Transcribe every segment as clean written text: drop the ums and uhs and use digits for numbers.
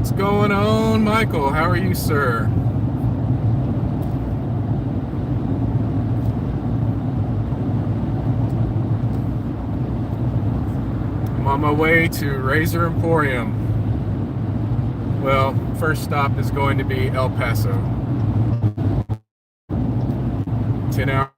What's going on, Michael? How are you, sir? I'm on my way to Razor Emporium. Well, first stop is going to be El Paso. 10 hours.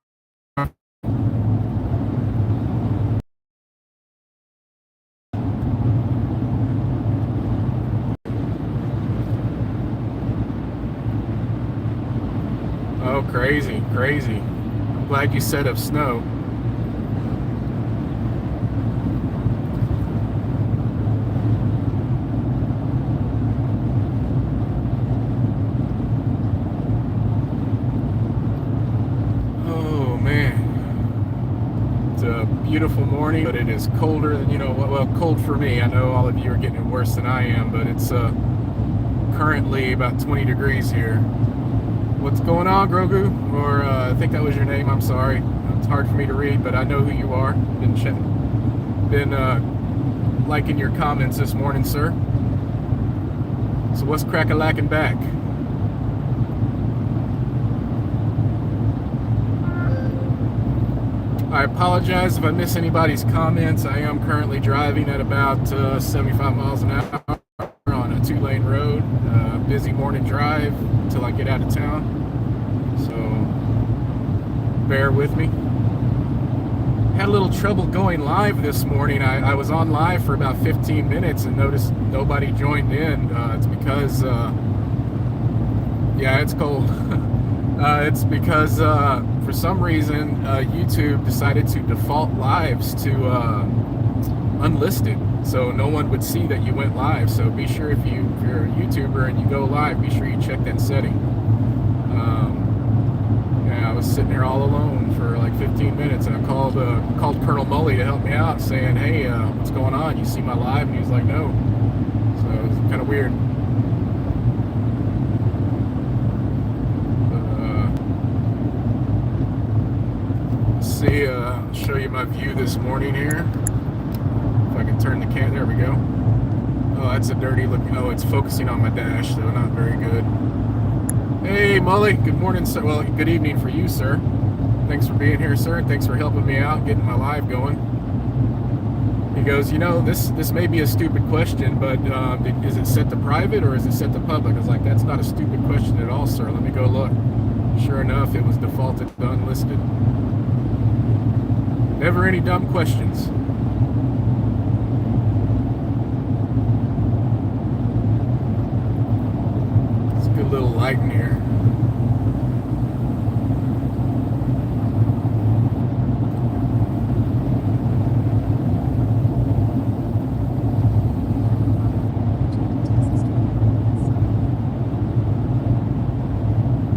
Oh, crazy, crazy. I'm glad you said of snow. Oh, man. It's a beautiful morning, but it is colder than, well, cold for me. I know all of you are getting it worse than I am, but it's currently about 20 degrees here. What's going on, Grogu? Or I think that was your name. I'm sorry. It's hard for me to read, but I know who you are. Been liking your comments this morning, sir. So what's crack-a-lacking back? I apologize if I miss anybody's comments. I am currently driving at about 75 miles an hour on a 2-lane road. Busy morning drive until I get out of town. So bear with me. Had a little trouble going live this morning. I was on live for about 15 minutes and noticed nobody joined in. It's because, yeah, it's cold. It's because for some reason YouTube decided to default lives to unlisted, so no one would see that you went live. So be sure if you're a YouTuber and you go live, be sure you check that setting. Yeah, I was sitting here all alone for like 15 minutes, and I called Colonel Mully to help me out, saying, "Hey, what's going on? You see my live?" And he was like, "No." So it was kind of weird. See, I'll show you my view this morning here. If I can turn the camera, there we go. Oh, that's a dirty looking, oh, it's focusing on my dash, so not very good. Hey, Mully, good morning, sir. Well, good evening for you, sir. Thanks for being here, sir. Thanks for helping me out, getting my live going. He goes, this may be a stupid question, but is it set to private or is it set to public? I was like, that's not a stupid question at all, sir. Let me go look. Sure enough, it was defaulted to unlisted. Never any dumb questions. It's a good little light in here.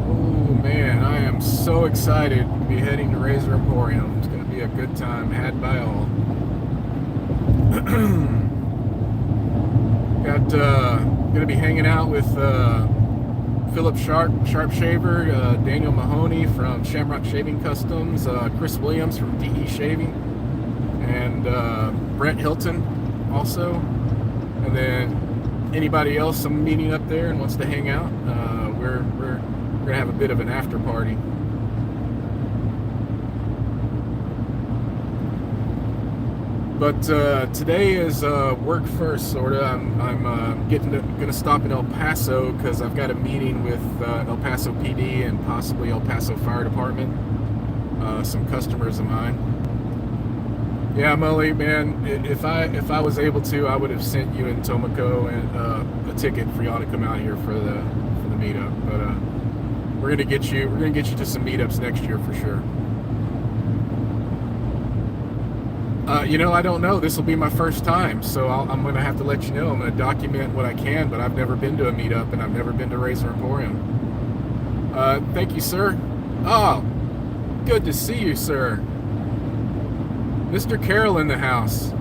Oh man, I am so excited to be heading to Razor Emporium. It's going to be a good time had by all. Gonna be hanging out with Philip Sharpshaver, Daniel Mahoney from Shamrock Shaving Customs, Chris Williams from DE Shaving, and Brent Hilton also. And then anybody else I'm meeting up there and wants to hang out, we're gonna have a bit of an after party. But today is work first, sort of. I'm gonna stop in El Paso because I've got a meeting with El Paso PD and possibly El Paso Fire Department. Some customers of mine. Yeah, Mully, man. If I was able to, I would have sent you and Tomoko and a ticket for y'all to come out here for the meetup. But we're gonna get you to some meetups next year for sure. I don't know. This will be my first time, so I'm going to have to let you know. I'm going to document what I can, but I've never been to a meetup, and I've never been to Razor Emporium. Thank you, sir. Oh, good to see you, sir. Mr. Carroll in the house.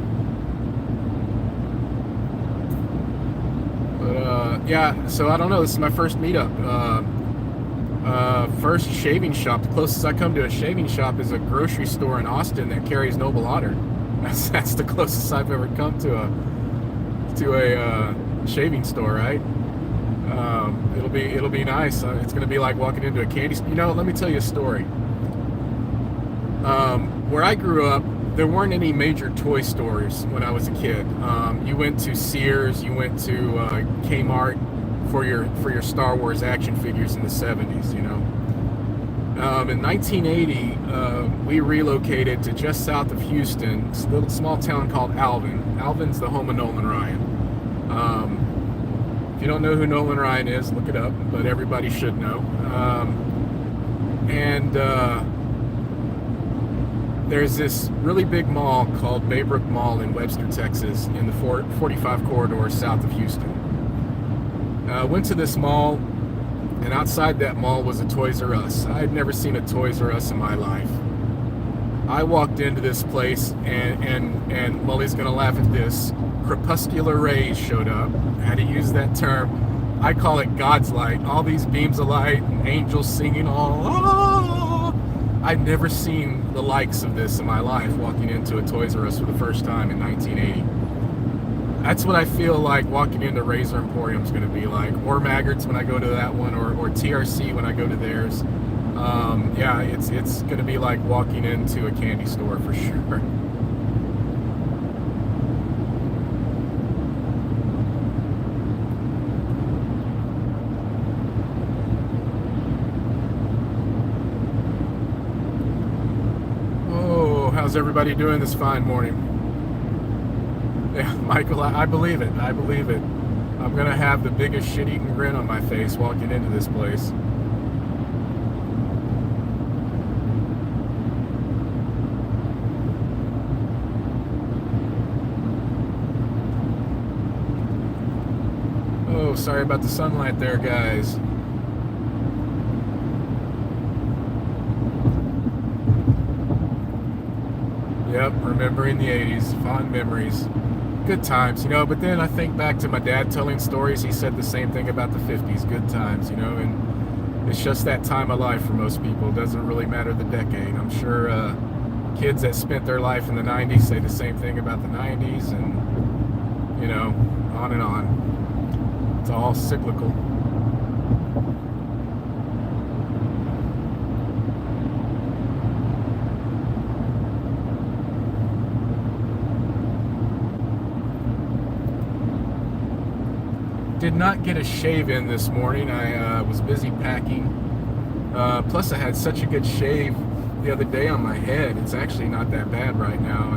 But, yeah, so I don't know. This is my first meetup. First shaving shop. The closest I come to a shaving shop is a grocery store in Austin that carries Noble Otter. That's the closest I've ever come to a shaving store, right? It'll be nice. It's gonna be like walking into a candy store. You know, let me tell you a story. Where I grew up, there weren't any major toy stores when I was a kid. You went to Sears, you went to Kmart for your Star Wars action figures in the 70s. You know, in 1980, we relocated to just south of Houston, a little small town called Alvin. Alvin's the home of Nolan Ryan. If you don't know who Nolan Ryan is, look it up, but everybody should know. There's this really big mall called Baybrook Mall in Webster, Texas, in the 45 corridor south of Houston. Went to this mall, and outside that mall was a Toys R Us. I had never seen a Toys R Us in my life. I walked into this place, and Molly's gonna laugh at this. Crepuscular rays showed up. I had to use that term. I call it God's light. All these beams of light and angels singing all. Oh! I'd never seen the likes of this in my life, walking into a Toys R Us for the first time in 1980. That's what I feel like walking into Razor Emporium's going to be like, or Maggart's when I go to that one, or TRC when I go to theirs. Yeah, it's going to be like walking into a candy store for sure. How's everybody doing this fine morning? Yeah, Michael, I believe it. I believe it. I'm going to have the biggest shit-eating grin on my face walking into this place. Oh, sorry about the sunlight there, guys. Yep, remembering the 80s, fond memories, good times, you know, but then I think back to my dad telling stories. He said the same thing about the 50s, good times, you know, and it's just that time of life for most people. It doesn't really matter the decade. I'm sure kids that spent their life in the 90s say the same thing about the 90s, and, you know, on and on. It's all cyclical. Did not get a shave in this morning. I was busy packing. Plus I had such a good shave the other day on my head. It's actually not that bad right now,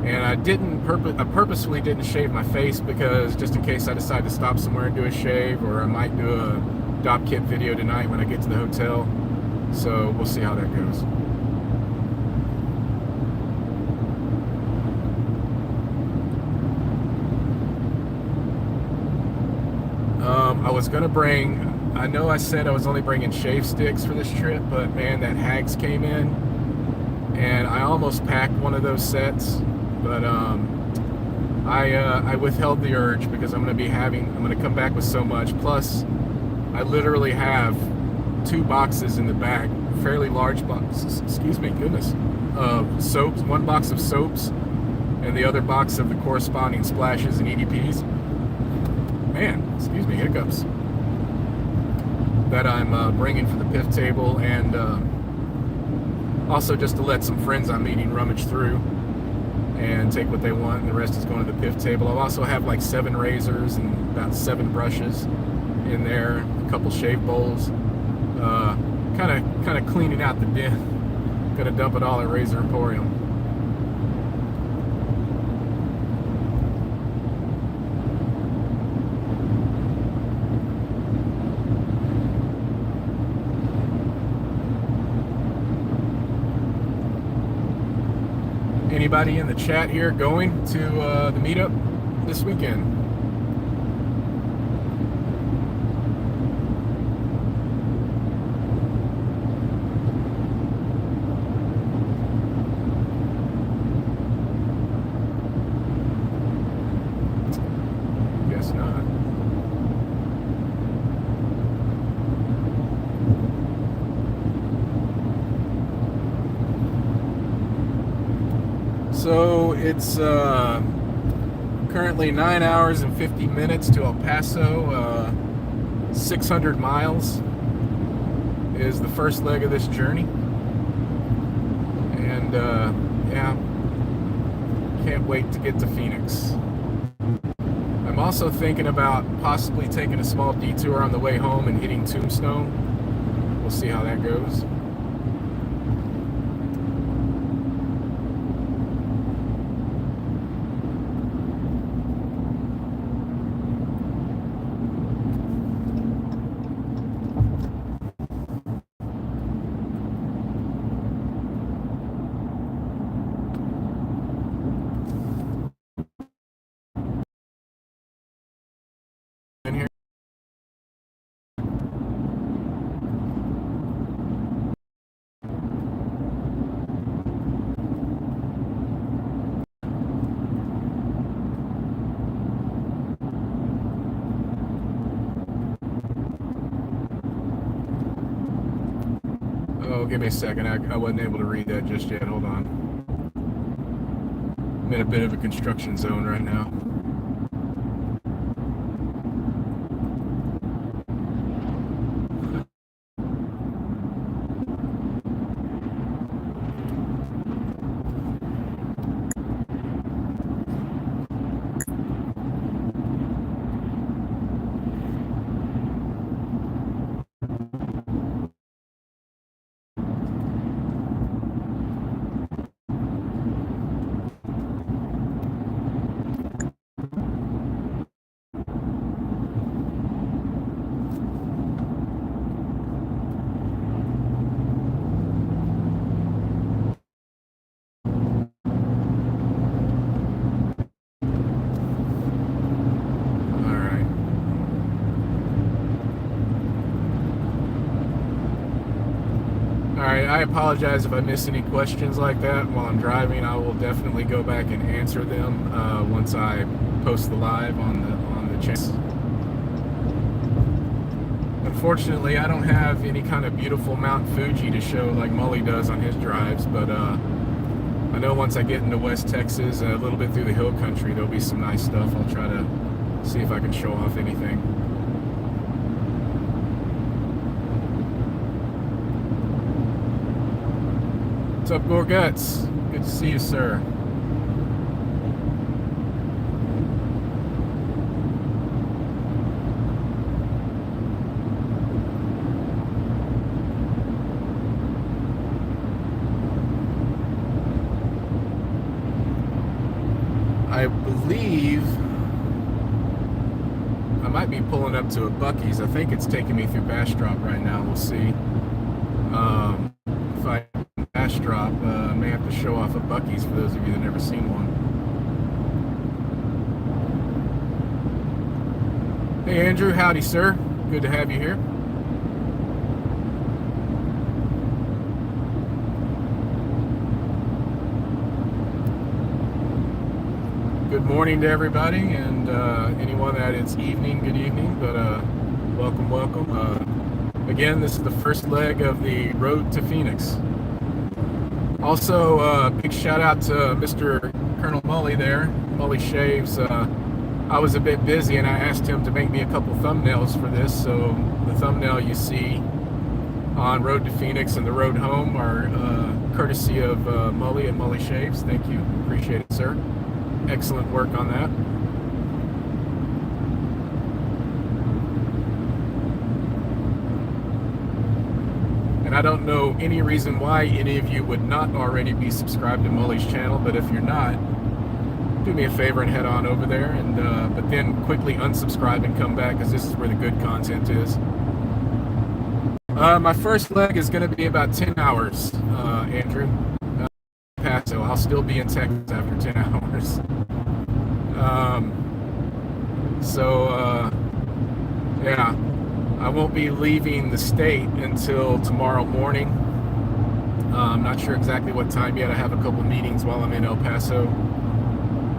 and I purposefully didn't shave my face, because just in case I decide to stop somewhere and do a shave, or I might do a Dop Kit video tonight when I get to the hotel. So we'll see how that goes. I was gonna bring, I know I said I was only bringing shave sticks for this trip, but man, that Hags came in, and I almost packed one of those sets, but I withheld the urge, because I'm gonna come back with so much. Plus, I literally have 2 boxes in the back, fairly large boxes, excuse me, goodness, of soaps, 1 box of soaps, and the other box of the corresponding splashes and EDPs. Man, excuse me, hiccups, that I'm bringing for the PIF table, and also just to let some friends I'm meeting rummage through and take what they want, and the rest is going to the PIF table. I'll also have like 7 razors and about 7 brushes in there, a couple shave bowls, kind of cleaning out the bin. Gonna dump it all at Razor Emporium. Anybody in the chat here going to the meetup this weekend? Guess not. So it's Currently 9 hours and 50 minutes to El Paso. 600 miles is the first leg of this journey. And yeah, can't wait to get to Phoenix. I'm also thinking about possibly taking a small detour on the way home and hitting Tombstone. We'll see how that goes. Oh, give me a second. I wasn't able to read that just yet. Hold on. I'm in a bit of a construction zone right now. Alright, I apologize if I miss any questions like that while I'm driving. I will definitely go back and answer them once I post the live on the channel. Unfortunately, I don't have any kind of beautiful Mount Fuji to show like Mully does on his drives, but I know once I get into West Texas, a little bit through the hill country, there'll be some nice stuff. I'll try to see if I can show off anything. What's up, Gorguts? Good to see you, sir. I believe I might be pulling up to a Buc-ee's. I think it's taking me through Bastrop right now. We'll see. If I Bastrop, I may have to show off a Buc-ee's for those of you that never seen one. Hey Andrew, howdy sir. Good to have you here. Good morning to everybody, and anyone that it's evening, good evening, but welcome, welcome. Again, this is the first leg of the road to Phoenix. Also, big shout out to Mr. Colonel Mully there, Mully Shaves. I was a bit busy and I asked him to make me a couple thumbnails for this, so the thumbnail you see on Road to Phoenix and the road home are courtesy of Mully and Mully Shaves. Thank you, appreciate it, sir. Excellent work on that. And I don't know any reason why any of you would not already be subscribed to Mully's channel, but if you're not, do me a favor and head on over there, and but then quickly unsubscribe and come back, because this is where the good content is. My first leg is going to be about 10 hours, Andrew. Paso. I'll still be in Texas after 10 hours. Yeah, I won't be leaving the state until tomorrow morning. I'm not sure exactly what time yet. I have a couple of meetings while I'm in El Paso.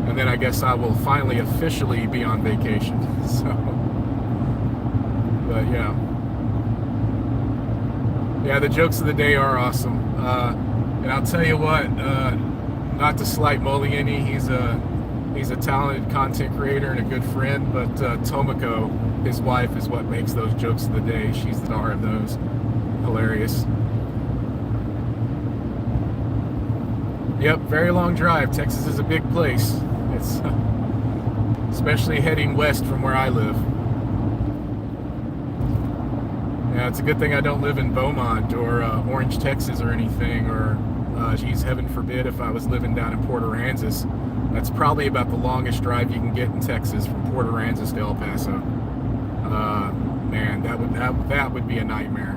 And then I guess I will finally officially be on vacation. So, but yeah. Yeah, the jokes of the day are awesome. And I'll tell you what, not to slight Mully any, he's He's a talented content creator and a good friend, but Tomoko, his wife, is what makes those jokes of the day. She's the star of those. Hilarious. Yep, very long drive. Texas is a big place. It's especially heading west from where I live. Yeah, it's a good thing I don't live in Beaumont or Orange, Texas or anything, or geez, heaven forbid if I was living down in Port Aransas. That's probably about the longest drive you can get in Texas, from Port Aransas to El Paso. Man, that would be a nightmare.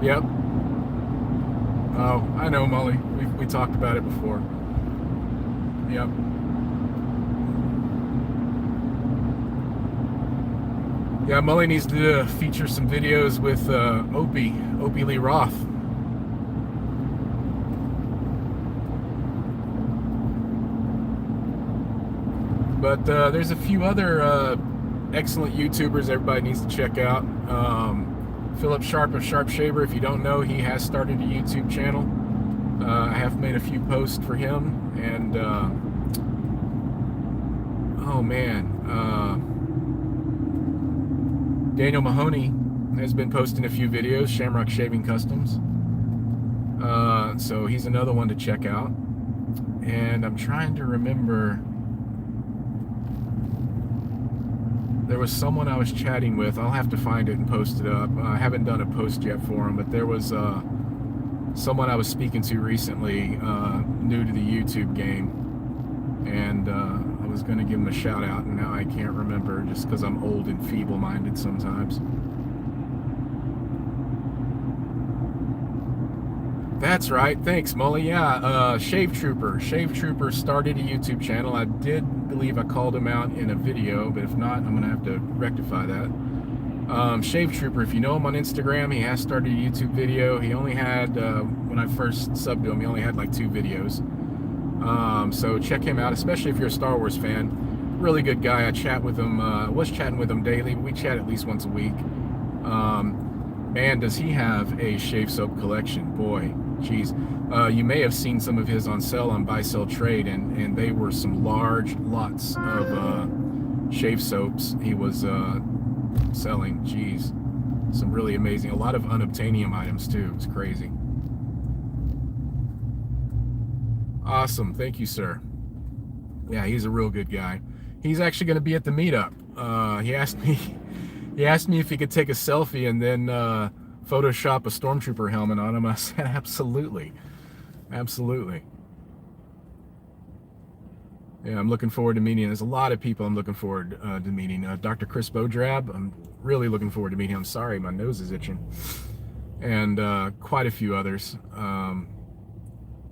Yep. Oh, I know, Molly. We talked about it before. Yep. Yeah, Molly needs to feature some videos with Opie Lee Roth. But there's a few other excellent YouTubers everybody needs to check out. Philip Sharp of Sharp Shaver, if you don't know, he has started a YouTube channel. I have made a few posts for him, and oh man, Daniel Mahoney has been posting a few videos, Shamrock Shaving Customs. So he's another one to check out. And I'm trying to remember, there was someone I was chatting with. I'll have to find it and post it up. I haven't done a post yet for him, but there was someone I was speaking to recently, new to the YouTube game, and I was going to give him a shout out, and now I can't remember, just because I'm old and feeble-minded sometimes. That's right. Thanks, Molly. Yeah, Shave Trooper. Shave Trooper started a YouTube channel. I did believe I called him out in a video, but if not, I'm going to have to rectify that. Shave Trooper, if you know him on Instagram, he has started a YouTube video. He only had, when I first subbed to him, he only had like 2 videos. So check him out, especially if you're a Star Wars fan. Really good guy. I chat with him, was chatting with him daily. We chat at least once a week. Man, does he have a shave soap collection. Boy, geez. You may have seen some of his on sale on Buy Sell Trade, and they were some large lots of shave soaps he was selling. Geez, some really amazing, a lot of unobtainium items too. It's crazy. Awesome, thank you, sir. Yeah, he's a real good guy. He's actually going to be at the meetup. He asked me if he could take a selfie and then Photoshop a Stormtrooper helmet on him. I said, absolutely. Absolutely. Yeah, I'm looking forward to meeting. There's a lot of people I'm looking forward to meeting. Dr. Chris Bodrab, I'm really looking forward to meeting him. Sorry, my nose is itching. And quite a few others.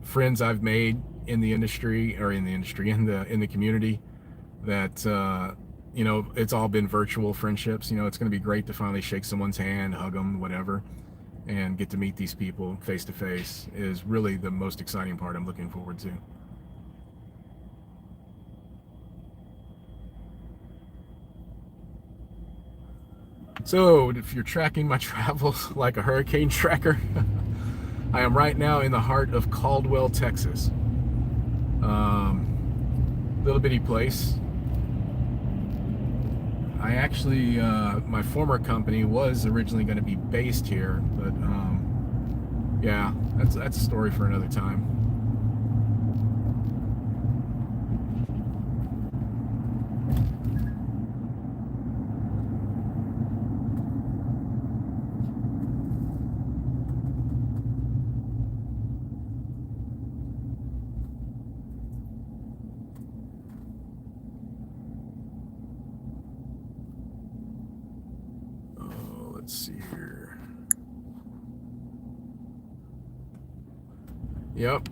Friends I've made in the industry, or in the community, that you know, it's all been virtual friendships. You know, it's going to be great to finally shake someone's hand, hug them, whatever, and get to meet these people face to face is really the most exciting part I'm looking forward to. So, if you're tracking my travels like a hurricane tracker, I am right now in the heart of Caldwell, Texas. Little bitty place. I actually, my former company was originally going to be based here, but yeah, that's a story for another time. Let's see here. Yep.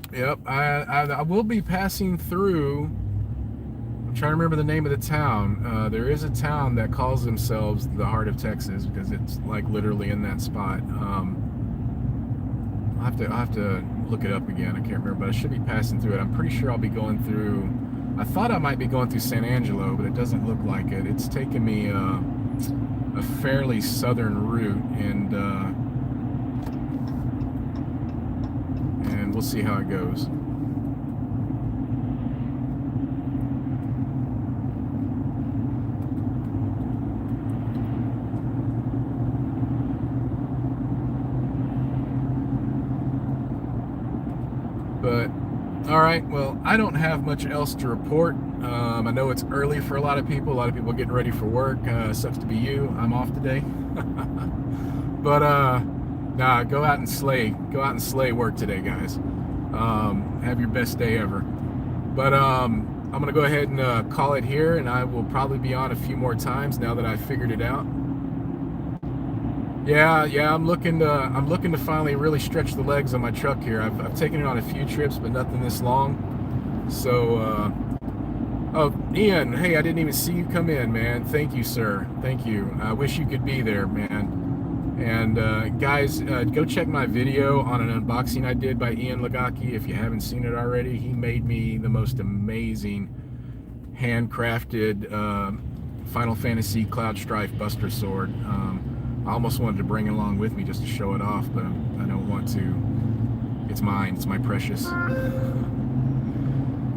I will be passing through. I'm trying to remember the name of the town. There is a town that calls themselves the Heart of Texas because it's like literally in that spot. I'll have to look it up again. I can't remember, but I should be passing through it. I'm pretty sure I'll be going through. I thought I might be going through San Angelo, but it doesn't look like it. It's taken me a fairly southern route, and we'll see how it goes. But all right, well, I don't have much else to report. I know it's early for a lot of people. A lot of people getting ready for work. Sucks to be you. I'm off today. But nah, go out and slay. Go out and slay work today, guys. Have your best day ever. But I'm gonna go ahead and call it here, and I will probably be on a few more times now that I figured it out. Yeah, I'm looking to finally really stretch the legs on my truck here. I've taken it on a few trips, but nothing this long. So, oh, Ian, hey, I didn't even see you come in, man. Thank you, sir. Thank you. I wish you could be there, man. And guys, go check my video on an unboxing I did by Ian Lagaki. If you haven't seen it already, he made me the most amazing handcrafted Final Fantasy Cloud Strife Buster Sword. I almost wanted to bring it along with me just to show it off, but I don't want to. It's mine. It's my precious. All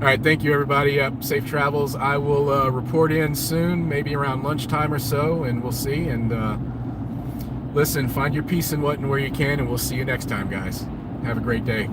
right, thank you, everybody. Safe travels. I will report in soon, maybe around lunchtime or so, and we'll see. And listen, find your peace in what and where you can, and we'll see you next time, guys. Have a great day.